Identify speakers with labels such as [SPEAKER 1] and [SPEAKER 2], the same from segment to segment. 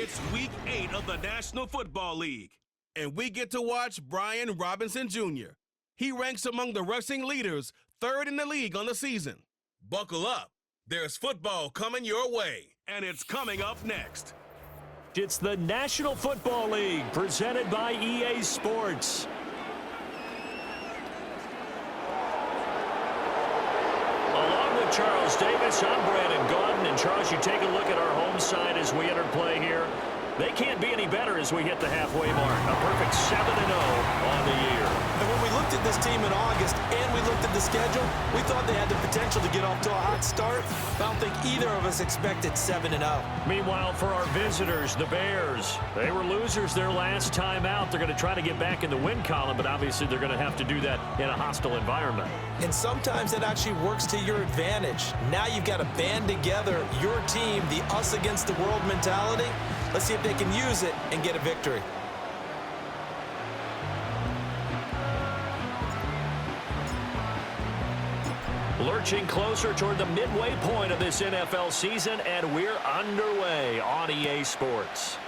[SPEAKER 1] It's Week 8 of the National Football League, and we get to watch Brian Robinson Jr. He ranks among the rushing leaders, third in the league on the season. Buckle up. There's football coming your way, and it's coming up next.
[SPEAKER 2] It's the National Football League, presented by EA Sports. Along with Charles Davis, I'm Brandon Gaudin. And Charles, you take a look at our home side as we enter play here. They can't be any better as we hit the halfway mark. A perfect 7-0 on the year.
[SPEAKER 3] And when we looked at this team in August and we looked at the schedule, we thought they had the potential to get off to a hot start. I don't think either of us expected 7-0.
[SPEAKER 2] Meanwhile, for our visitors, the Bears, they were losers their last time out. They're going to try to get back in the win column, but obviously they're going to have to do that in a hostile environment.
[SPEAKER 3] And sometimes that actually works to your advantage. Now you've got to band together your team, the us against the world mentality. Let's see if they can use it and get a victory.
[SPEAKER 2] Lurching closer toward the midway point of this NFL season, and we're underway on EA Sports.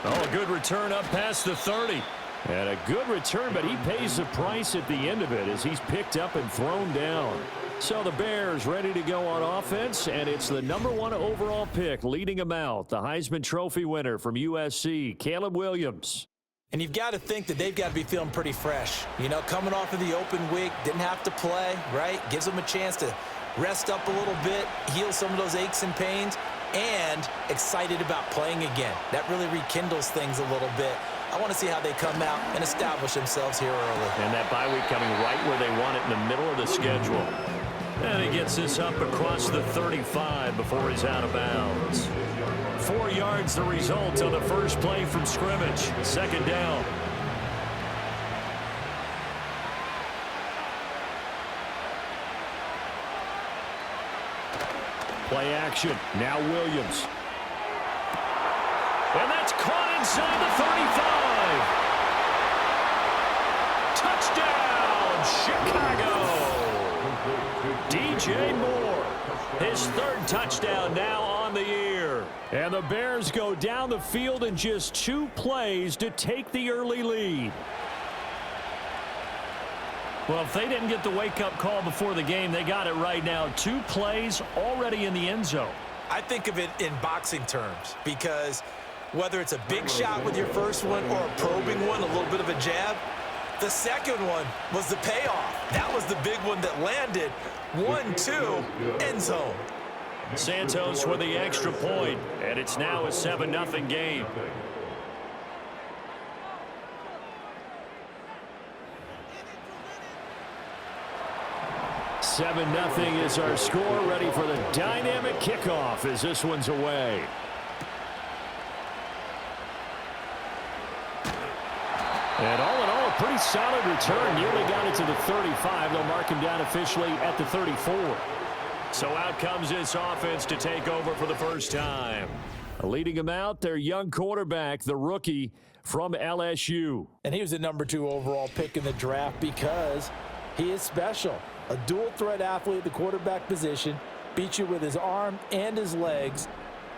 [SPEAKER 2] Oh, a good return up past the 30. And a good return, but he pays the price at the end of it as he's picked up and thrown down. So the Bears ready to go on offense, and it's the #1 overall pick leading them out, the Heisman Trophy winner from USC, Caleb Williams.
[SPEAKER 3] And you've got to think that they've got to be feeling pretty fresh. You know, coming off of the open week, didn't have to play, right? Gives them a chance to rest up a little bit, heal some of those aches and pains, and excited about playing again. That really rekindles things a little bit. I want to see how they come out and establish themselves here early.
[SPEAKER 2] And that bye week coming right where they want it in the middle of the schedule. And he gets this up across the 35 before he's out of bounds. 4 yards the result on the first play from scrimmage. Second down. Play action. Now Williams. And that's caught inside the 35. Touchdown, Chicago. DJ Moore, his third touchdown now on the year. And the Bears go down the field in just 2 plays to take the early lead. Well, if they didn't get the wake-up call before the game, they got it right now. 2 plays already in the end zone.
[SPEAKER 3] I think of it in boxing terms because whether it's a big shot with your first one or a probing one, a little bit of a jab, the second one was the payoff. That was the big one that landed. 1-2, end zone.
[SPEAKER 2] Santos with the extra point, and it's now a 7-0 game. Seven 0 is our score, ready for the dynamic kickoff as this one's away. And all in all, a pretty solid return. Nearly got it to the 35. They'll mark him down officially at the 34. So out comes this offense to take over for the first time. Leading him out, their young quarterback, the rookie from LSU.
[SPEAKER 3] And he was the #2 overall pick in the draft because he is special. A dual-threat athlete at the quarterback position, beats you with his arm and his legs,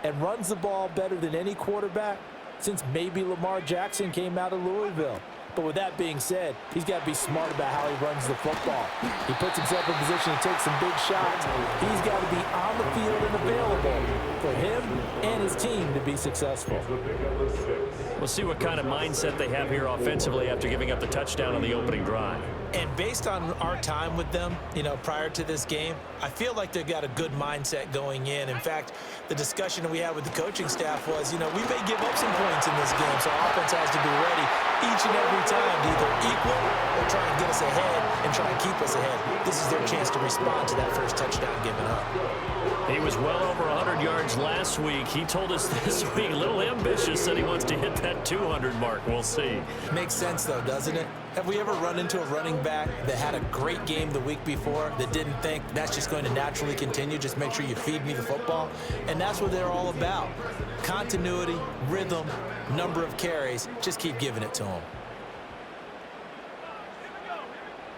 [SPEAKER 3] and runs the ball better than any quarterback since maybe Lamar Jackson came out of Louisville. But with that being said, he's got to be smart about how he runs the football. He puts himself in position to take some big shots. He's got to be on the field and available for him and his team to be successful.
[SPEAKER 2] We'll see what kind of mindset they have here offensively after giving up the touchdown on the opening drive.
[SPEAKER 3] And based on our time with them, you know, prior to this game, I feel like they've got a good mindset going in. In fact, the discussion that we had with the coaching staff was, you know, we may give up some points in this game, so our offense has to be ready each and every time to either equal or try and get us ahead and try and keep us ahead. This is their chance to respond to that first touchdown given up.
[SPEAKER 2] He was well over 100 yards last week. He told us this week, a little ambitious, that he wants to hit that 200 mark. We'll see.
[SPEAKER 3] Makes sense, though, doesn't it? Have we ever run into a running back that had a great game the week before that didn't think that's just going to naturally continue? Just make sure you feed me the football. And that's what they're all about. Continuity, rhythm, number of carries. Just keep giving it to them.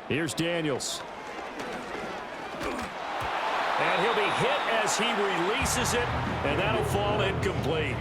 [SPEAKER 2] Here's Daniels. And he'll be hit as he releases it, and that'll fall incomplete.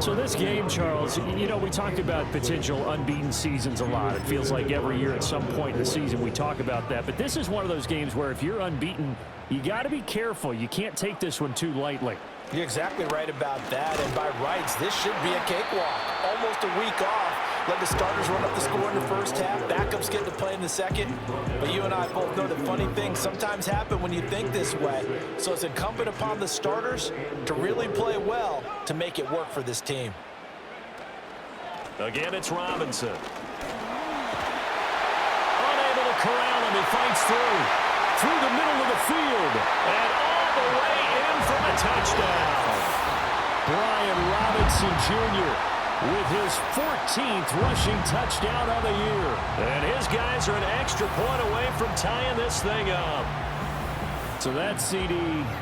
[SPEAKER 2] So this game, Charles, you know, we talked about potential unbeaten seasons a lot. It feels like every year at some point in the season we talk about that. But this is one of those games where if you're unbeaten, you got to be careful. You can't take this one too lightly.
[SPEAKER 3] You're exactly right about that. And by rights, this should be a cakewalk. Almost a week off. Let the starters run up the score in the first half. Backups get to play in the second. But you and I both know that funny things sometimes happen when you think this way. So it's incumbent upon the starters to really play well to make it work for this team.
[SPEAKER 2] Again, it's Robinson. Unable to corral him. He fights through the middle of the field. And all the way in for the touchdown. Brian Robinson Jr. with his 14th rushing touchdown of the year. And his guys are an extra point away from tying this thing up. So that CD,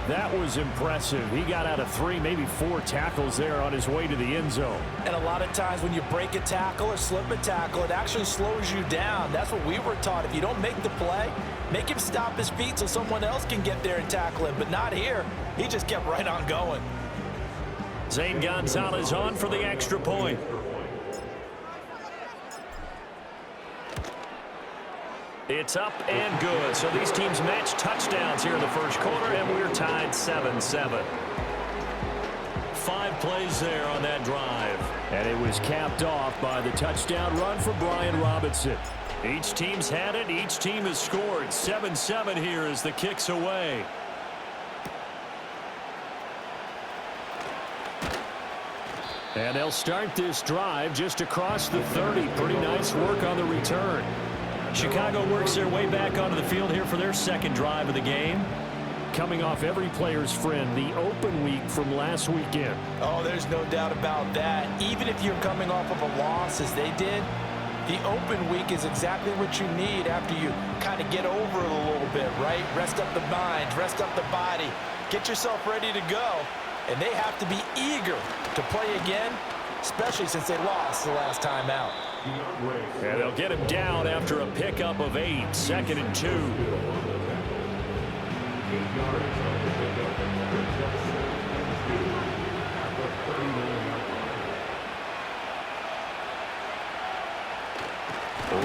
[SPEAKER 2] that was impressive. He got out of 3, maybe 4 tackles there on his way to the end zone.
[SPEAKER 3] And a lot of times when you break a tackle or slip a tackle, it actually slows you down. That's what we were taught. If you don't make the play, make him stop his feet so someone else can get there and tackle him. But not here. He just kept right on going.
[SPEAKER 2] Zane Gonzalez on for the extra point. It's up and good. So these teams match touchdowns here in the first quarter, and we're tied 7-7. 5 plays there on that drive. And it was capped off by the touchdown run for Brian Robinson. Each team's had it. Each team has scored. 7-7 here as the kick's away. And they'll start this drive just across the 30. Pretty nice work on the return. Chicago works their way back onto the field here for their second drive of the game. Coming off every player's friend, the open week from last weekend.
[SPEAKER 3] Oh, there's no doubt about that. Even if you're coming off of a loss as they did, the open week is exactly what you need after you kind of get over it a little bit, right? Rest up the mind, rest up the body, get yourself ready to go. And they have to be eager to play again, especially since they lost the last time out.
[SPEAKER 2] And they'll get him down after a pickup of 8, 2nd and 2.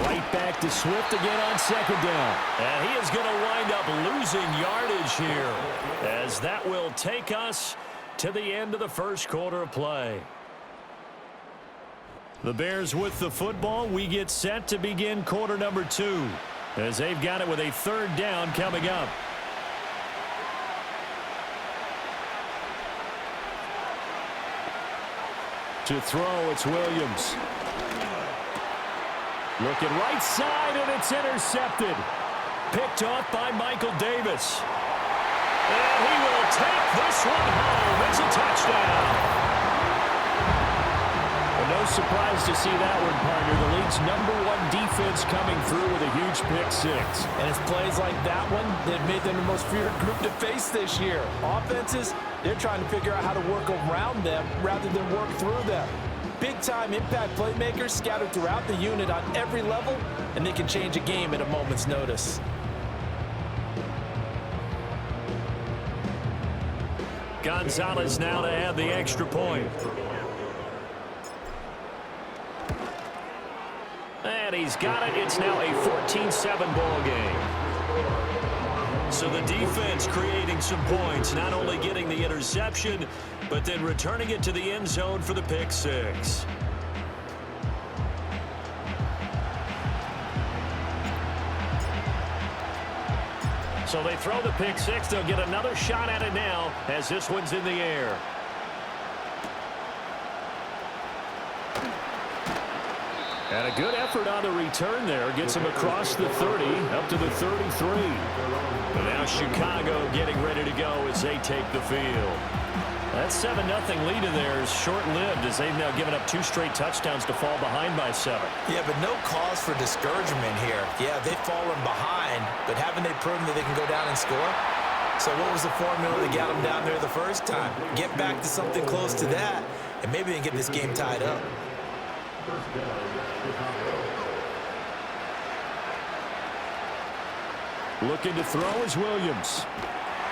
[SPEAKER 2] Right back to Swift again on 2nd down. And he is going to wind up losing yardage here, as that will take us to the end of the first quarter of play. The Bears with the football. We get set to begin quarter number 2, as they've got it with a 3rd down coming up. To throw, it's Williams. Looking right side, and it's intercepted. Picked off by Michael Davis. And he will take this one home. It's a touchdown. Well, no surprise to see that one, partner. The league's #1 defense coming through with a huge pick 6.
[SPEAKER 3] And it's plays like that one that made them the most feared group to face this year. Offenses, they're trying to figure out how to work around them rather than work through them. Big-time impact playmakers scattered throughout the unit on every level, and they can change a game at a moment's notice.
[SPEAKER 2] Gonzalez now to add the extra point. And he's got it. It's now a 14-7 ball game. So the defense creating some points, not only getting the interception, but then returning it to the end zone for the pick 6. So they throw the pick 6. They'll get another shot at it now as this one's in the air. And a good effort on the return there. Gets him across the 30, up to the 33. And now Chicago getting ready to go as they take the field. That 7-0 lead of theirs short-lived as they've now given up 2 straight touchdowns to fall behind by 7.
[SPEAKER 3] Yeah, but no cause for discouragement here. Yeah, they've fallen behind, but haven't they proven that they can go down and score? So what was the formula that got them down there the first time? Get back to something close to that, and maybe they can get this game tied up.
[SPEAKER 2] Looking to throw is Williams.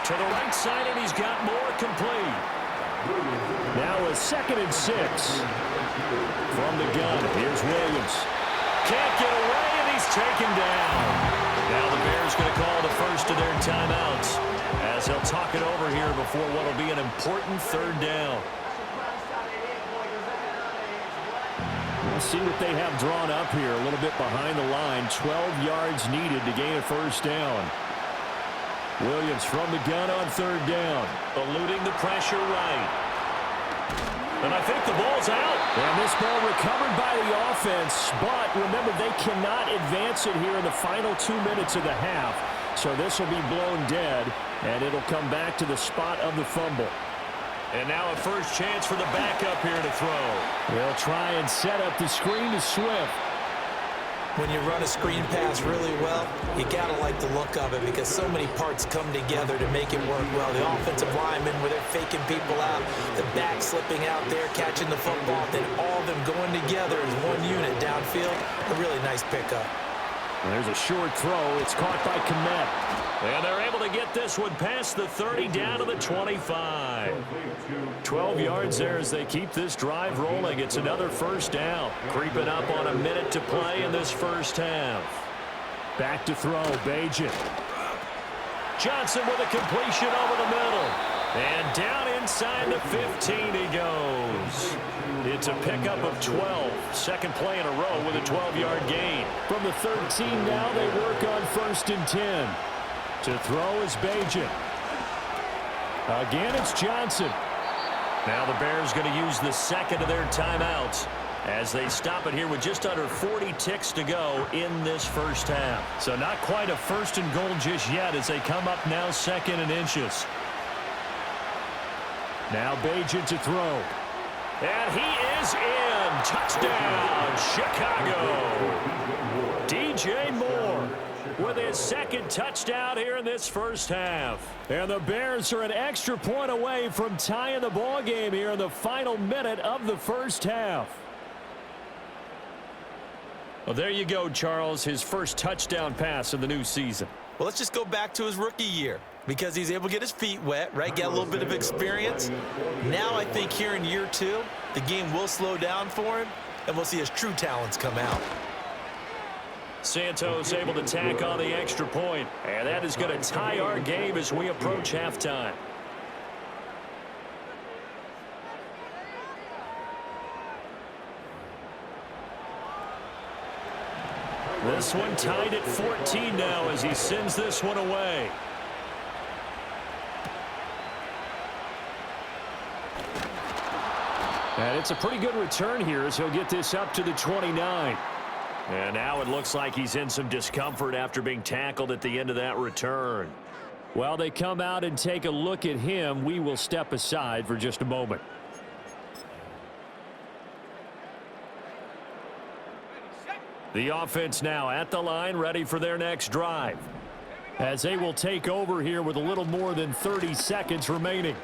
[SPEAKER 2] To the right side, and he's got more complete. Now a 2nd and 6. From the gun, here's Williams. Can't get away, and he's taken down. Now the Bears going to call the first of their timeouts as they'll talk it over here before what will be an important 3rd down. We'll see what they have drawn up here a little bit behind the line. 12 yards needed to gain a 1st down. Williams from the gun on 3rd down. Eluding the pressure right. And I think the ball's out. And this ball recovered by the offense. But remember, they cannot advance it here in the final 2 minutes of the half. So this will be blown dead. And it'll come back to the spot of the fumble. And now a first chance for the backup here to throw. They'll try and set up the screen to Swift.
[SPEAKER 3] When you run a screen pass really well, you got to like the look of it because so many parts come together to make it work well. The offensive linemen, where they're faking people out, the back slipping out there, catching the football, then all of them going together as one unit downfield. A really nice pickup.
[SPEAKER 2] There's a short throw. It's caught by Kmet. And they're able to get this one past the 30 down to the 25. 12 yards there as they keep this drive rolling. It's another 1st down. Creeping up on a minute to play in this 1st half. Back to throw, Bajan. Johnson with a completion over the middle. And down inside the 15 he goes. It's a pickup of 12. 2nd play in a row with a 12-yard gain. From the 13 now, they work on 1st and 10. To throw is Bajan. Again, it's Johnson. Now the Bears going to use the 2nd of their timeouts as they stop it here with just under 40 ticks to go in this 1st half. So not quite a 1st and goal just yet as they come up now 2nd and inches. Now Bajan to throw. And he is in. Touchdown, Chicago. DJ Moore with his 2nd touchdown here in this 1st half. And the Bears are an extra point away from tying the ball game here in the final minute of the 1st half. Well, there you go, Charles. His 1st touchdown pass of the new season.
[SPEAKER 3] Well, let's just go back to his rookie year because he's able to get his feet wet, right? Get a little bit of experience. Now I think here in year 2, the game will slow down for him, and we'll see his true talents come out.
[SPEAKER 2] Santos able to tack on the extra point, and that is going to tie our game as we approach halftime. This one tied at 14 now as he sends this one away. And it's a pretty good return here as he'll get this up to the 29. And now it looks like he's in some discomfort after being tackled at the end of that return. While they come out and take a look at him, we will step aside for just a moment. The offense now at the line, ready for their next drive. As they will take over here with a little more than 30 seconds remaining.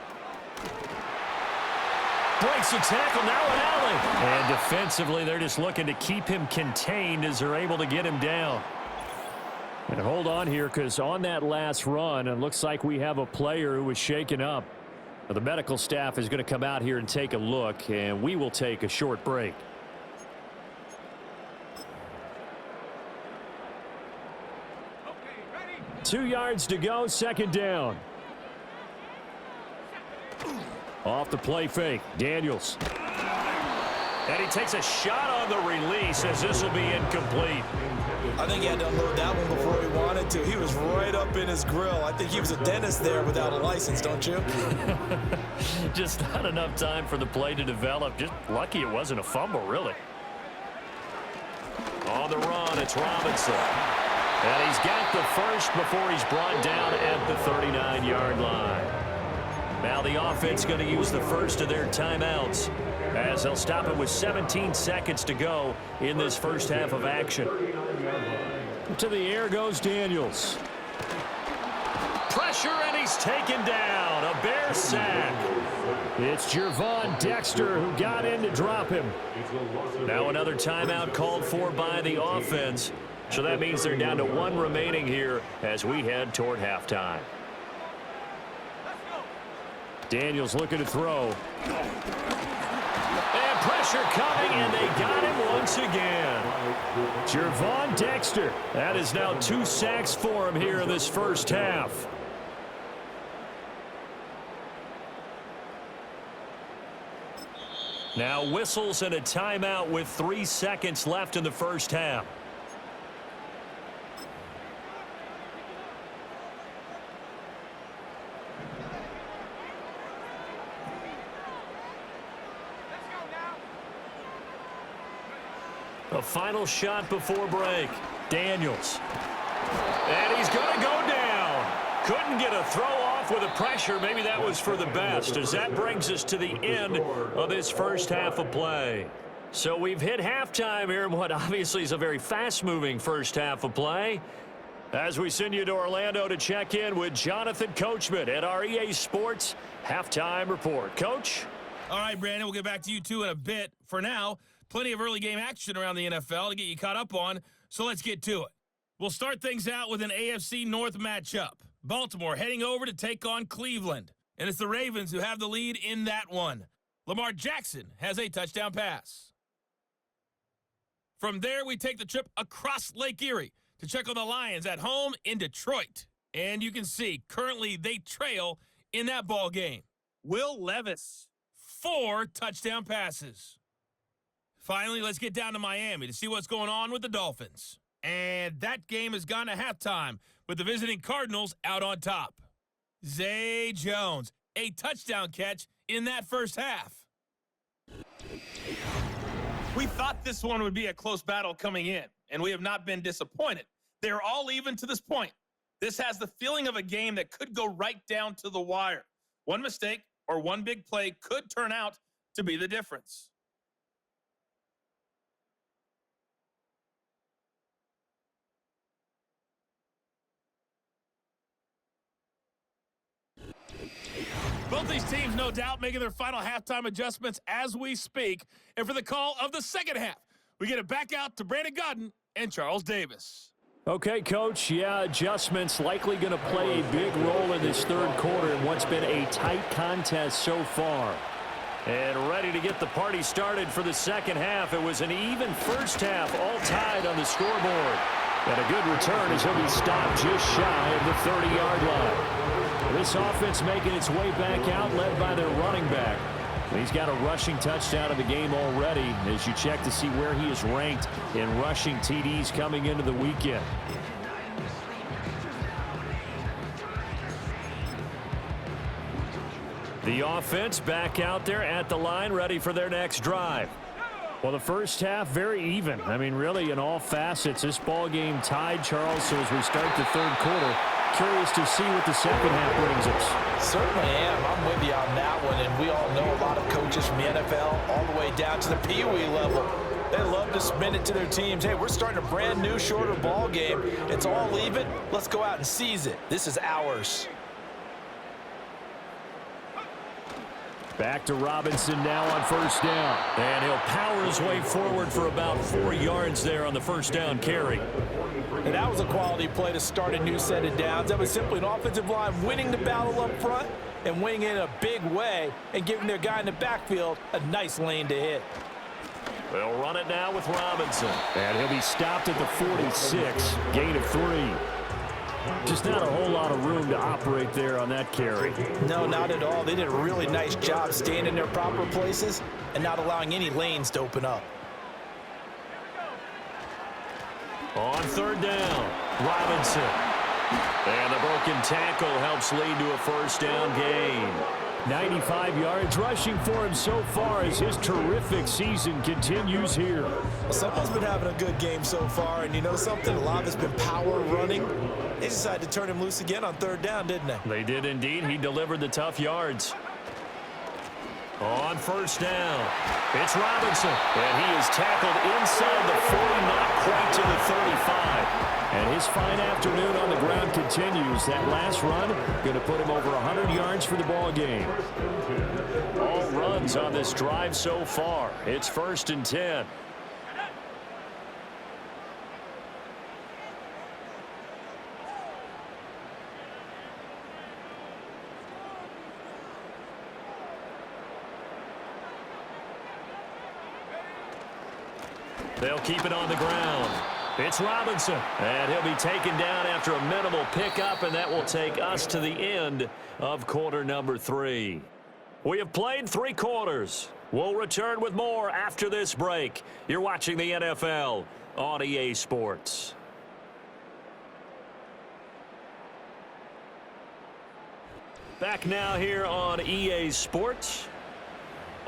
[SPEAKER 2] Breaks the tackle, now an alley. And defensively, they're just looking to keep him contained as they're able to get him down. And hold on here, because on that last run, it looks like we have a player who was shaken up. The medical staff is going to come out here and take a look, and we will take a short break. Okay, 2 yards to go, 2nd down. Off the play fake, Daniels. And he takes a shot on the release as this will be incomplete.
[SPEAKER 3] I think he had to unload that one before he wanted to. He was right up in his grill. I think he was a dentist there without a license, don't you?
[SPEAKER 2] Just not enough time for the play to develop. Just lucky it wasn't a fumble, really. On the run, it's Robinson. And he's got the first before he's brought down at the 39-yard line. Now the offense going to use the first of their timeouts as they'll stop it with 17 seconds to go in this first half of action. To the air goes Daniels. Pressure, and he's taken down. A Bear sack. It's Gervon Dexter who got in to drop him. Now another timeout called for by the offense. So that means they're down to one remaining here as we head toward halftime. Daniels looking to throw. And pressure coming, and they got him once again. Gervon Dexter. That is now 2 sacks for him here in this first half. Now whistles and a timeout with 3 seconds left in the first half. A final shot before break. Daniels. And he's going to go down. Couldn't get a throw off with the pressure. Maybe that was for the best, as that brings us to the end of this first half of play. So we've hit halftime here in what obviously is a very fast-moving first half of play. As we send you to Orlando to check in with Jonathan Coachman at our EA Sports Halftime Report. Coach?
[SPEAKER 4] All right, Brandon, we'll get back to you two in a bit. For now, plenty of early game action around the NFL to get you caught up on, so let's get to it. We'll start things out with an AFC North matchup. Baltimore heading over to take on Cleveland, and it's the Ravens who have the lead in that one. Lamar Jackson has a touchdown pass. From there, we take the trip across Lake Erie to check on the Lions at home in Detroit. And you can see, currently they trail in that ball game. Will Levis, 4 touchdown passes. Finally, let's get down to Miami to see what's going on with the Dolphins. And that game has gone to halftime with the visiting Cardinals out on top. Zay Jones, a touchdown catch in that first half. We thought this one would be a close battle coming in, and we have not been disappointed. They're all even to this point. This has the feeling of a game that could go right down to the wire. One mistake or one big play could turn out to be the difference. Both these teams, no doubt, making their final halftime adjustments as we speak. And for the call of the second half, we get it back out to Brandon Godden and Charles Davis.
[SPEAKER 2] Okay, Coach. Yeah, adjustments likely going to play a big role in this third quarter in what's been a tight contest so far. And ready to get the party started for the second half. It was an even first half, all tied on the scoreboard. And a good return as he'll be stopped just shy of the 30-yard line. This offense making its way back out, led by their running back. He's got a rushing touchdown in the game already as you check to see where he is ranked in rushing TDs coming into the weekend. The offense back out there at the line, ready for their next drive. Well, the first half, very even. I mean, really, in all facets, this ball game tied, Charles. So as we start the third quarter, curious to see what the second half brings us.
[SPEAKER 3] Certainly am. I'm with you on that one. And we all know a lot of coaches from the NFL all the way down to the Pee Wee level. They love to spin it to their teams. Hey, we're starting a brand new, shorter ball game. It's all even. Let's go out and seize it. This is ours.
[SPEAKER 2] Back to Robinson now on first down. And he'll power his way forward for about 4 yards there on the first down carry.
[SPEAKER 3] And that was a quality play to start a new set of downs. That was simply an offensive line winning the battle up front and winning it in a big way and giving their guy in the backfield a nice lane to hit.
[SPEAKER 2] They'll run it now with Robinson. And he'll be stopped at the 46. Gain of 3. Just not a whole lot of room to operate there on that carry.
[SPEAKER 3] No, not at all. They did a really nice job staying in their proper places and not allowing any lanes to open up.
[SPEAKER 2] On third down, Robinson. And the broken tackle helps lead to a first down gain. 95 yards rushing for him so far as his terrific season continues here.
[SPEAKER 3] Well, someone's been having a good game so far, and you know something? A lot of it's been power running. They decided to turn him loose again on third down, didn't they?
[SPEAKER 2] They did indeed. He delivered the tough yards. On first down, it's Robinson. And he is tackled inside the 40, not quite to the 35. And his fine afternoon on the ground continues. That last run going to put him over 100 yards for the ball game. All runs on this drive so far. It's 1st and 10. They'll keep it on the ground. It's Robinson, and he'll be taken down after a minimal pickup, and that will take us to the end of quarter number 3. We have played 3 quarters. We'll return with more after this break. You're watching the NFL on EA Sports. Back now here on EA Sports.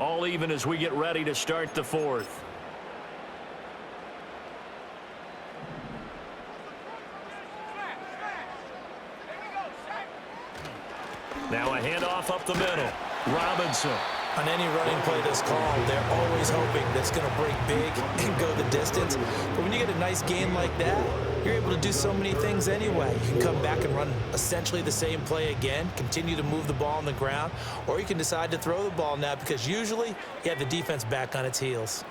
[SPEAKER 2] All even as we get ready to start the 4th. Now a handoff up the middle. Robinson.
[SPEAKER 3] On any running play that's called, they're always hoping that's going to break big and go the distance. But when you get a nice gain like that, you're able to do so many things anyway. You can come back and run essentially the same play again, continue to move the ball on the ground, or you can decide to throw the ball now because usually you have the defense back on its heels.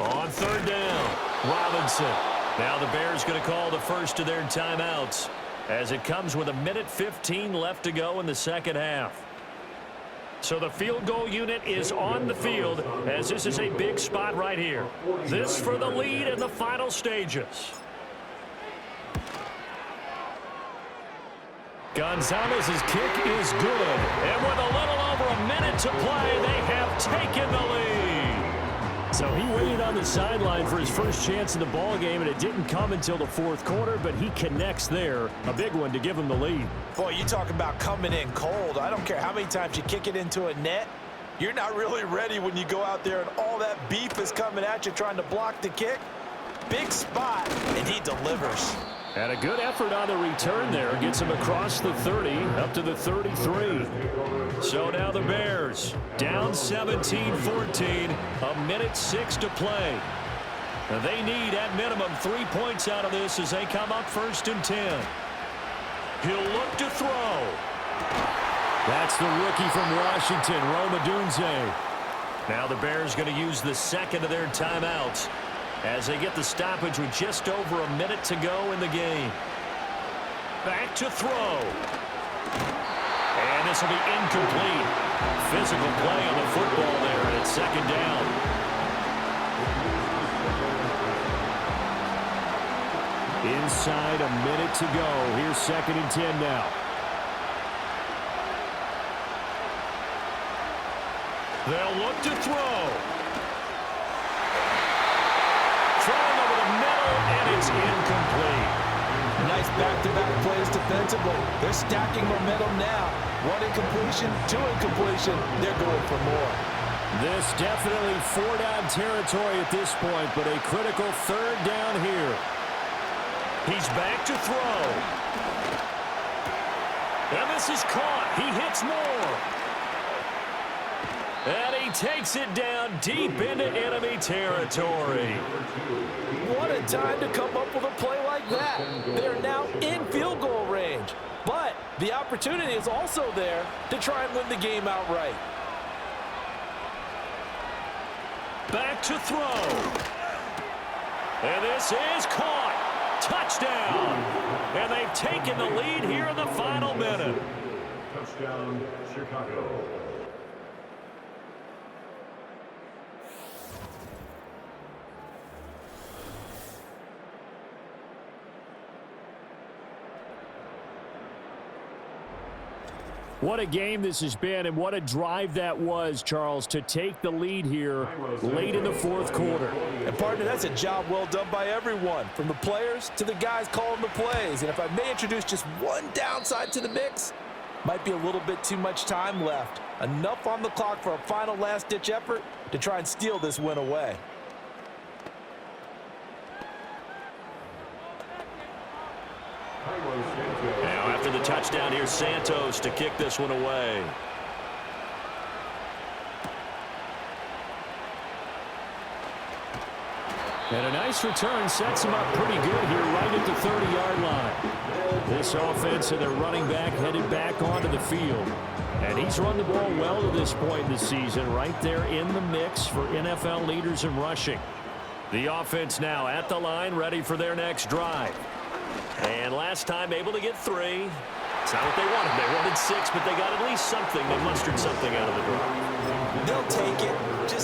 [SPEAKER 2] On 3rd down, Robinson. Now the Bears going to call the first of their timeouts as it comes with 1:15 left to go in the second half. So the field goal unit is on the field as this is a big spot right here. This for the lead in the final stages. Gonzalez's kick is good. And with a little over a minute to play, they have taken the lead. So he waited on the sideline for his first chance in the ball game, and it didn't come until the 4th quarter, but he connects there. A big one to give him the lead.
[SPEAKER 3] Boy, you talk about coming in cold. I don't care how many times you kick it into a net. You're not really ready when you go out there and all that beef is coming at you trying to block the kick. Big spot, and he delivers.
[SPEAKER 2] And a good effort on the return there. Gets him across the 30, up to the 33. So now the Bears down 17-14, 1:06 to play. Now they need at minimum 3 points out of this as they come up 1st and 10. He'll look to throw. That's the rookie from Washington, Rome Odunze. Now the Bears going to use the second of their timeouts as they get the stoppage with just over a minute to go in the game. Back to throw. And this will be incomplete. Physical play on the football there, and it's 2nd down. Inside a minute to go. Here's 2nd and 10 now. They'll look to throw. Throwing over the middle, and it's incomplete.
[SPEAKER 3] Nice back-to-back plays defensively. They're stacking momentum now. 1 incompletion, 2 incompletion. They're going for more.
[SPEAKER 2] This definitely 4-down territory at this point, but a critical 3rd down here. He's back to throw. And this is caught. He hits more. And he takes it down deep into enemy territory.
[SPEAKER 3] What a time to come up with a play like that. They're now in field goal range. But the opportunity is also there to try and win the game outright.
[SPEAKER 2] Back to throw. And this is caught. Touchdown. And they've taken the lead here in the final minute.
[SPEAKER 5] Touchdown, Chicago.
[SPEAKER 2] What a game this has been, and what a drive that was, Charles, to take the lead here late in the 4th quarter.
[SPEAKER 3] And, partner, that's a job well done by everyone, from the players to the guys calling the plays. And if I may introduce just one downside to the mix, might be a little bit too much time left. Enough on the clock for a final last-ditch effort to try and steal this win away.
[SPEAKER 2] Now after the touchdown, here's Santos to kick this one away. And a nice return sets him up pretty good here right at the 30-yard line. This offense and their running back headed back onto the field. And he's run the ball well to this point in the season, right there in the mix for NFL leaders in rushing. The offense now at the line, ready for their next drive. And last time able to get 3. It's not what they wanted. They wanted 6, but they got at least something. They mustered something out of the drive.
[SPEAKER 3] They'll take it.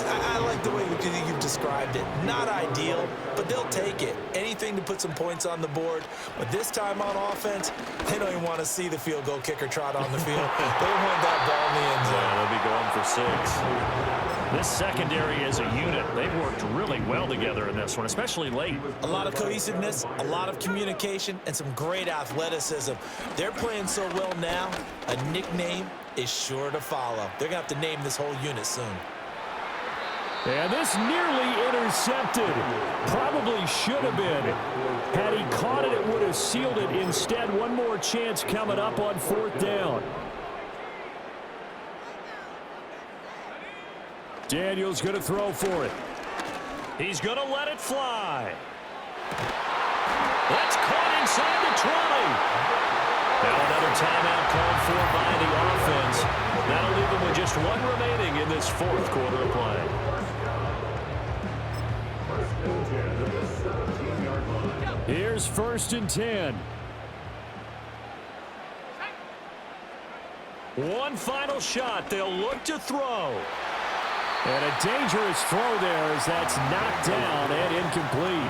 [SPEAKER 3] I like the way you've described it. Not ideal, but they'll take it. Anything to put some points on the board. But this time on offense, they don't even want to see the field goal kicker trot on the field. They want that ball in the end zone.
[SPEAKER 2] Yeah, they'll be going for 6. This secondary as a unit, they've worked really well together in this one, especially late.
[SPEAKER 3] A lot of cohesiveness, a lot of communication, and some great athleticism. They're playing so well now, a nickname is sure to follow. They're going to have to name this whole unit soon.
[SPEAKER 2] And this nearly intercepted. Probably should have been. Had he caught it, it would have sealed it. Instead, one more chance coming up on 4th down. Daniel's going to throw for it. He's going to let it fly. That's caught inside the 20. Now another timeout called for by the offense. That'll leave them with just 1 remaining in this 4th quarter of play. Here's 1st and 10. One final shot. They'll look to throw. And a dangerous throw there as that's knocked down and incomplete.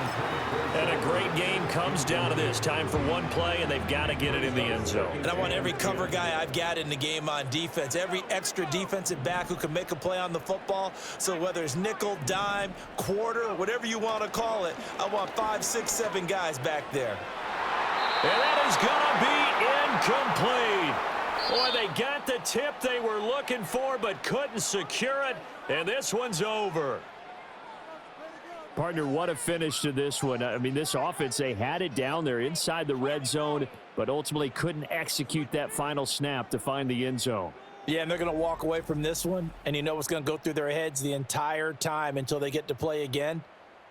[SPEAKER 2] And a great game comes down to this. Time for one play, and they've got to get it in the end zone.
[SPEAKER 3] And I want every cover guy I've got in the game on defense, every extra defensive back who can make a play on the football. So whether it's nickel, dime, quarter, whatever you want to call it, I want 5, 6, 7 guys back there.
[SPEAKER 2] And that is going to be incomplete. Boy, they got the tip they were looking for but couldn't secure it, and this one's over. Partner, what a finish to this one. I mean, this offense, they had it down there inside the red zone, but ultimately couldn't execute that final snap to find the end zone.
[SPEAKER 3] Yeah, and they're going to walk away from this one, and you know what's going to go through their heads the entire time until they get to play again?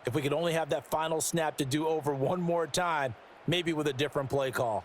[SPEAKER 3] If we could only have that final snap to do over one more time, maybe with a different play call.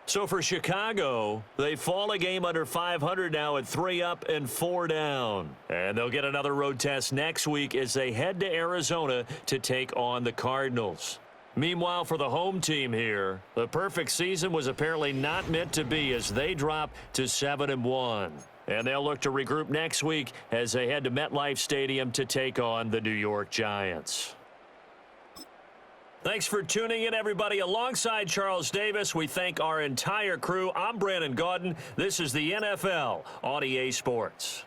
[SPEAKER 2] So for Chicago, they fall a game under 500 now at 3 up and 4 down. And they'll get another road test next week as they head to Arizona to take on the Cardinals. Meanwhile, for the home team here, the perfect season was apparently not meant to be as they drop to 7-1. And they'll look to regroup next week as they head to MetLife Stadium to take on the New York Giants. Thanks for tuning in, everybody. Alongside Charles Davis, we thank our entire crew. I'm Brandon Gaudin. This is the NFL on EA Sports.